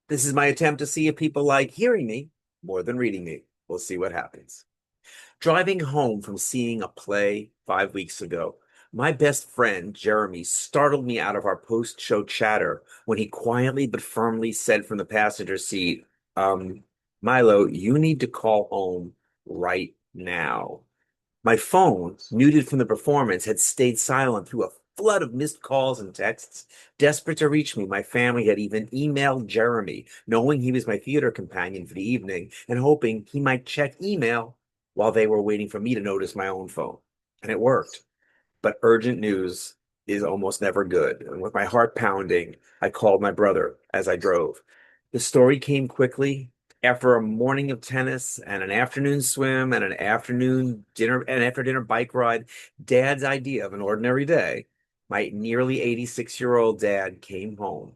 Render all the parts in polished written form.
This is my attempt to see if people like hearing me more than reading me. We'll see what happens. Driving home from seeing a play 5 weeks ago, my best friend, Jeremy, startled me out of our post-show chatter when he quietly but firmly said from the passenger seat, um, Milo, you need to call home right now. My phone, muted from the performance, had stayed silent through a flood of missed calls and texts. Desperate to reach me, my family had even emailed Jeremy, knowing he was my theater companion for the evening and hoping he might check email while they were waiting for me to notice my own phone. And it worked. But urgent news is almost never good. And with my heart pounding, I called my brother as I drove. The story came quickly. After a morning of tennis and an afternoon swim and an afternoon dinner and after dinner bike ride, Dad's idea of an ordinary day, my nearly 86-year-old dad came home.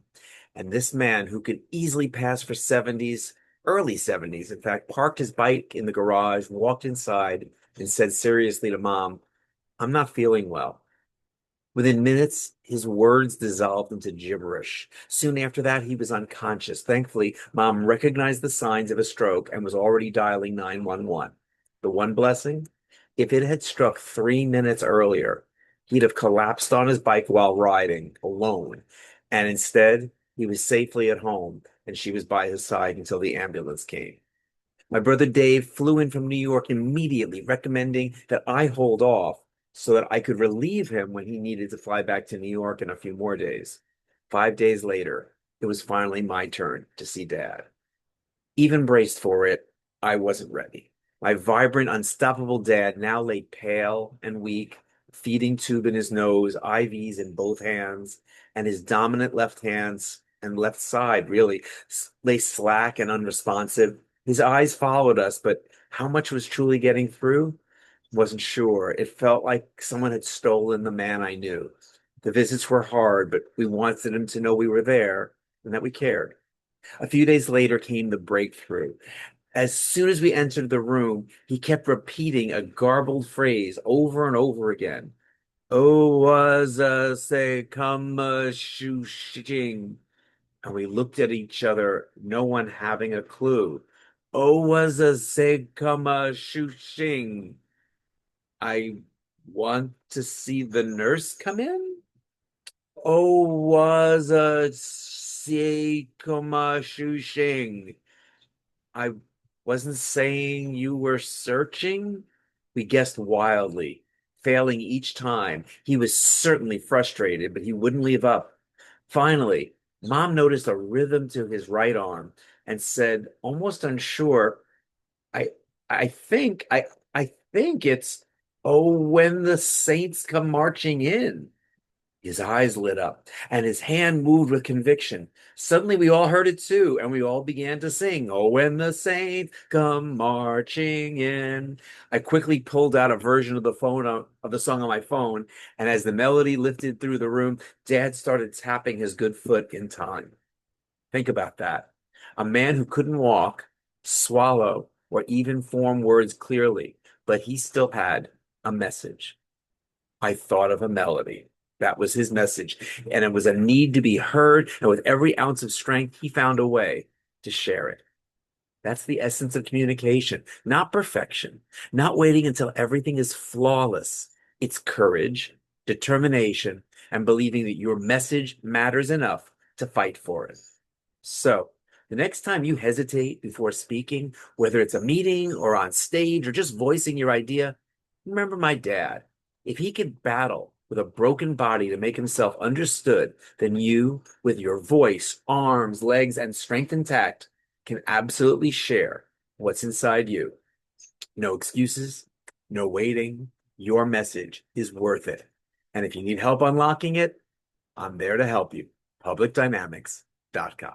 And this man who could easily pass for 70s, early 70s, in fact, parked his bike in the garage, walked inside, and said seriously to Mom, I'm not feeling well. Within minutes, his words dissolved into gibberish. Soon after that, he was unconscious. Thankfully, Mom recognized the signs of a stroke and was already dialing 911. The one blessing? If it had struck 3 minutes earlier, he'd have collapsed on his bike while riding alone. And instead, he was safely at home, and she was by his side until the ambulance came. My brother Dave flew in from New York immediately, recommending that I hold off so that I could relieve him when he needed to fly back to New York in a few more days. 5 days later, it was finally my turn to see Dad. Even braced for it, I wasn't ready. My vibrant, unstoppable dad now lay pale and weak, feeding tube in his nose, IVs in both hands, and his dominant left hands and left side really lay slack and unresponsive. His eyes followed us, but how much was truly getting through? Wasn't sure. It felt like someone had stolen the man I knew. The visits were hard, but we wanted him to know we were there and that we cared. A few days later came the breakthrough. As soon as we entered the room, he kept repeating a garbled phrase over and over again. Oh, was say come shooting. And we looked at each other, no one having a clue. Oh, was say come shooting. I want to see the nurse come in. Oh, was say come shooting. I wasn't saying you were searching. We guessed wildly, failing each time. He was certainly frustrated, but he wouldn't leave up. Finally, Mom noticed a rhythm to his right arm and said, almost unsure, I I think it's oh when the saints come marching in. His eyes lit up and his hand moved with conviction. Suddenly, we all heard it too, and we all began to sing, Oh, when the saints come marching in. I quickly pulled out a version of the song on my phone, and as the melody lifted through the room, Dad started tapping his good foot in time. Think about that. A man who couldn't walk, swallow, or even form words clearly, but he still had a message. I thought of a melody. That was his message. And it was a need to be heard. And with every ounce of strength, he found a way to share it. That's the essence of communication, not perfection, not waiting until everything is flawless. It's courage, determination, and believing that your message matters enough to fight for it. So, the next time you hesitate before speaking, whether it's a meeting or on stage or just voicing your idea, remember my dad. If he could battle with a broken body to make himself understood, then you, with your voice, arms, legs, and strength intact, can absolutely share what's inside you. No excuses, no waiting. Your message is worth it. And if you need help unlocking it, I'm there to help you. PublicDynamics.com.